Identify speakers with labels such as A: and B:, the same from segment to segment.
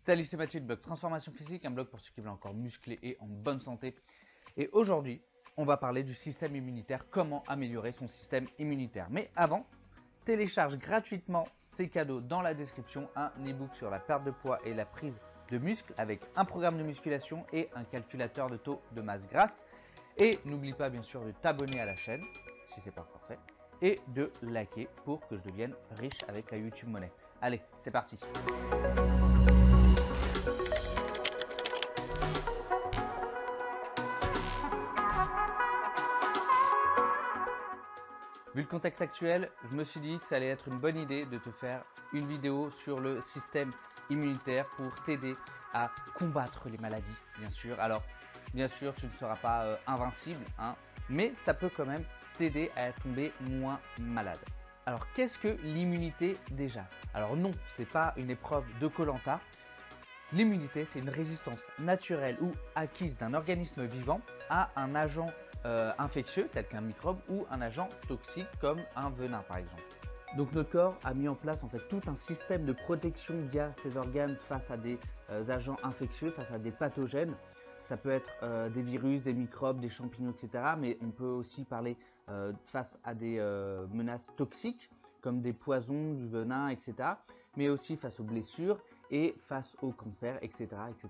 A: Salut, c'est Mathieu, le blog Transformation Physique, un blog pour ceux qui veulent encore muscler et en bonne santé. Et aujourd'hui, on va parler du système immunitaire, comment améliorer son système immunitaire. Mais avant, télécharge gratuitement ces cadeaux dans la description, un e-book sur la perte de poids et la prise de muscle avec un programme de musculation et un calculateur de taux de masse grasse. Et n'oublie pas bien sûr de t'abonner à la chaîne, si ce n'est pas encore fait, et de liker pour que je devienne riche avec la YouTube Money. Allez, c'est parti. Vu le contexte actuel, je me suis dit que ça allait être une bonne idée de te faire une vidéo sur le système immunitaire pour t'aider à combattre les maladies, bien sûr. Alors, bien sûr, tu ne seras pas invincible, hein, mais ça peut quand même t'aider à tomber moins malade. Alors, qu'est-ce que l'immunité déjà? Alors non, c'est pas une épreuve de Koh-Lanta. L'immunité, c'est une résistance naturelle ou acquise d'un organisme vivant à un agent infectieux tel qu'un microbe ou un agent toxique comme un venin par exemple. Donc notre corps a mis en place en fait tout un système de protection via ses organes face à des agents infectieux, face à des pathogènes. Ça peut être des virus, des microbes, des champignons, etc. Mais on peut aussi parler face à des menaces toxiques comme des poisons, du venin, etc. Mais aussi face aux blessures et face au cancer, etc., etc.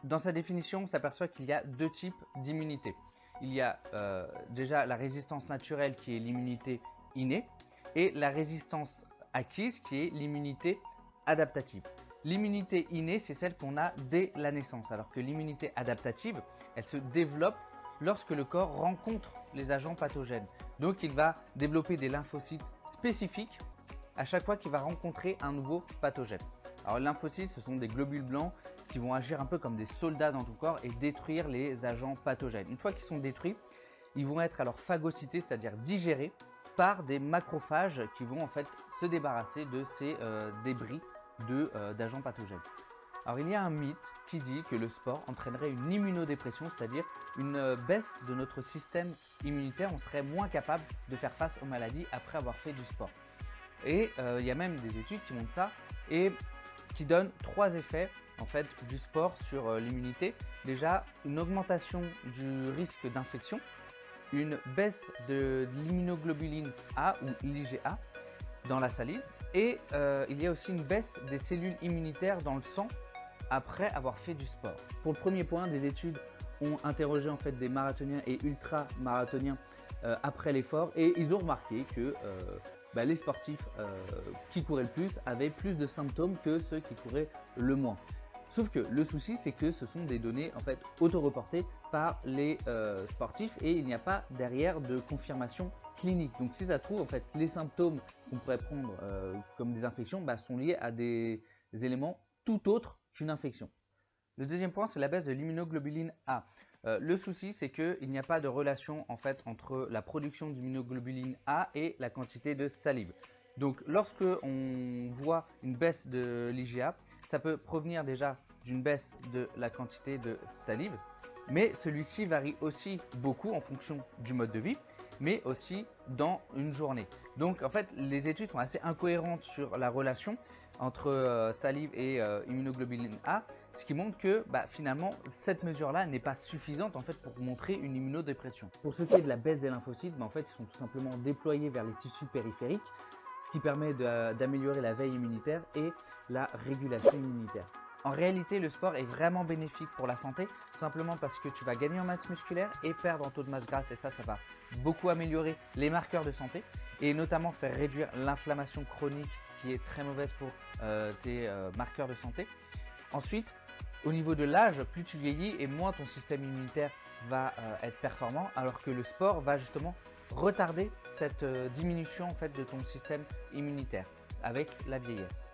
A: Dans sa définition, on s'aperçoit qu'il y a deux types d'immunité. Il y a déjà la résistance naturelle qui est l'immunité innée et la résistance acquise qui est l'immunité adaptative. L'immunité innée, c'est celle qu'on a dès la naissance, alors que l'immunité adaptative, elle se développe lorsque le corps rencontre les agents pathogènes. Donc il va développer des lymphocytes spécifiques à chaque fois qu'il va rencontrer un nouveau pathogène. Alors les lymphocytes, ce sont des globules blancs qui vont agir un peu comme des soldats dans ton corps et détruire les agents pathogènes. Une fois qu'ils sont détruits, ils vont être alors phagocytés, c'est-à-dire digérés par des macrophages qui vont en fait se débarrasser de ces débris d'agents pathogènes. Alors il y a un mythe qui dit que le sport entraînerait une immunodépression, c'est-à-dire une baisse de notre système immunitaire. On serait moins capable de faire face aux maladies après avoir fait du sport. Et il y a même des études qui montrent ça et qui donnent trois effets en fait du sport sur l'immunité. Déjà, une augmentation du risque d'infection, une baisse de l'immunoglobuline A ou l'IgA dans la salive et il y a aussi une baisse des cellules immunitaires dans le sang après avoir fait du sport. Pour le premier point, des études ont interrogé en fait des marathoniens et ultra-marathoniens après l'effort et ils ont remarqué que les sportifs qui couraient le plus avaient plus de symptômes que ceux qui couraient le moins. Sauf que le souci, c'est que ce sont des données en fait auto-reportées par les sportifs et il n'y a pas derrière de confirmation clinique. Donc si ça se trouve, en fait, les symptômes qu'on pourrait prendre comme des infections sont liés à des éléments tout autres qu'une infection. Le deuxième point, c'est la baisse de l'immunoglobuline A. Le souci, c'est qu'il n'y a pas de relation en fait entre la production d'immunoglobuline A et la quantité de salive. Donc, lorsque on voit une baisse de l'IgA, ça peut provenir déjà d'une baisse de la quantité de salive, mais celui-ci varie aussi beaucoup en fonction du mode de vie, mais aussi dans une journée. Donc, en fait, les études sont assez incohérentes sur la relation entre salive et immunoglobuline A, ce qui montre que finalement cette mesure-là n'est pas suffisante en fait pour montrer une immunodépression. Pour ce qui est de la baisse des lymphocytes, en fait, ils sont tout simplement déployés vers les tissus périphériques, ce qui permet d'améliorer la veille immunitaire et la régulation immunitaire. En réalité, le sport est vraiment bénéfique pour la santé, tout simplement parce que tu vas gagner en masse musculaire et perdre en taux de masse grasse, et ça va beaucoup améliorer les marqueurs de santé et notamment faire réduire l'inflammation chronique qui est très mauvaise pour tes marqueurs de santé. Ensuite, au niveau de l'âge, plus tu vieillis et moins ton système immunitaire va être performant, alors que le sport va justement retarder cette diminution en fait de ton système immunitaire avec la vieillesse.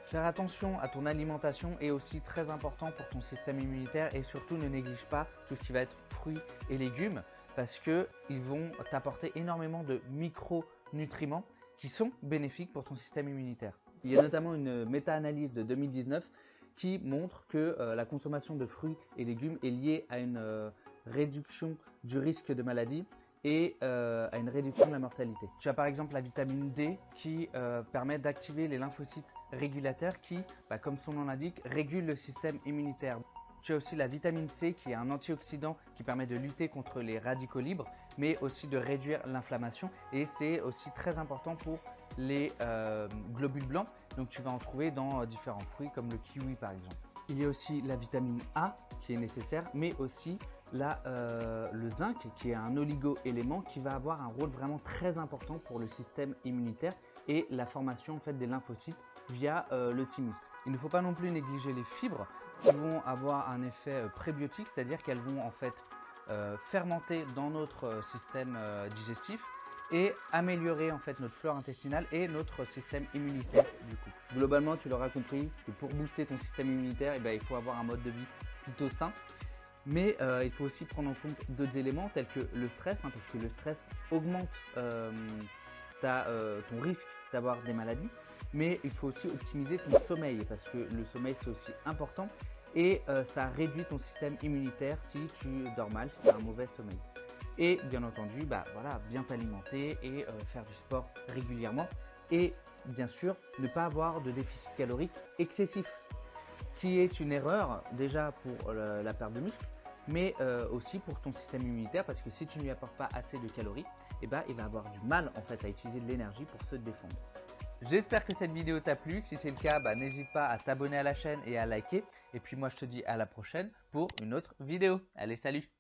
A: Faire attention à ton alimentation est aussi très important pour ton système immunitaire et surtout ne néglige pas tout ce qui va être fruits et légumes parce qu'ils vont t'apporter énormément de micronutriments qui sont bénéfiques pour ton système immunitaire. Il y a notamment une méta-analyse de 2019 qui montre que la consommation de fruits et légumes est liée à une réduction du risque de maladie et à une réduction de la mortalité. Tu as par exemple la vitamine D qui permet d'activer les lymphocytes régulateur qui, comme son nom l'indique, régule le système immunitaire. Tu as aussi la vitamine C qui est un antioxydant qui permet de lutter contre les radicaux libres, mais aussi de réduire l'inflammation. Et c'est aussi très important pour les globules blancs. Donc tu vas en trouver dans différents fruits comme le kiwi par exemple. Il y a aussi la vitamine A qui est nécessaire, mais aussi le zinc qui est un oligo-élément qui va avoir un rôle vraiment très important pour le système immunitaire et la formation en fait, des lymphocytes via le thymus. Il ne faut pas non plus négliger les fibres qui vont avoir un effet prébiotique, c'est-à-dire qu'elles vont en fait fermenter dans notre système digestif et améliorer en fait notre flore intestinale et notre système immunitaire du coup. Globalement, tu l'auras compris que pour booster ton système immunitaire, il faut avoir un mode de vie plutôt sain. Mais il faut aussi prendre en compte d'autres éléments tels que le stress, parce que le stress augmente ton risque d'avoir des maladies. Mais il faut aussi optimiser ton sommeil parce que le sommeil c'est aussi important et ça réduit ton système immunitaire si tu dors mal, si tu as un mauvais sommeil. Et bien entendu, voilà, bien t'alimenter et faire du sport régulièrement. Et bien sûr, ne pas avoir de déficit calorique excessif, qui est une erreur déjà pour la perte de muscle, mais aussi pour ton système immunitaire, parce que si tu ne lui apportes pas assez de calories, il va avoir du mal en fait à utiliser de l'énergie pour se défendre. J'espère que cette vidéo t'a plu. Si c'est le cas, n'hésite pas à t'abonner à la chaîne et à liker. Et puis moi, je te dis à la prochaine pour une autre vidéo. Allez, salut!